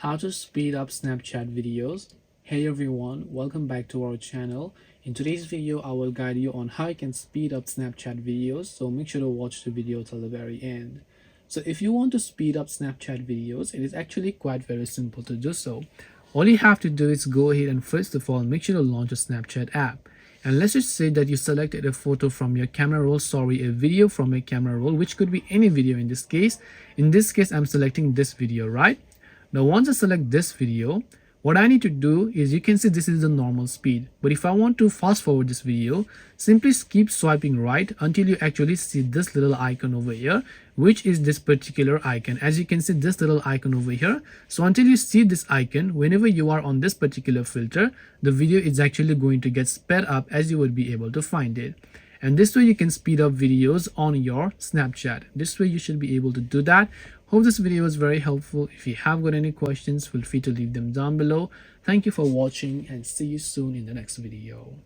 how to speed up Snapchat videos. Hey everyone, welcome back to our channel. In today's video, I will guide you on how you can speed up Snapchat videos, so make sure to watch the video till the very end. So if you want to speed up Snapchat videos, it is actually quite very simple to do so. All you have to do is go ahead and first of all, make sure to launch a Snapchat app. And let's just say that you selected a photo from your camera roll, a video from a camera roll, which could be any video in this case. In this case, I'm selecting this video, right? Now, once I select this video, what I need to do is, you can see this is the normal speed. But if I want to fast forward this video, simply keep swiping right until you actually see this little icon over here, which is this particular icon. As you can see, this little icon over here. So until you see this icon, whenever you are on this particular filter, the video is actually going to get sped up as you would be able to find it. And this way you can speed up videos on your Snapchat. This way you should be able to do that. Hope this video was very helpful. If you have got any questions, feel free to leave them down below. Thank you for watching and see you soon in the next video.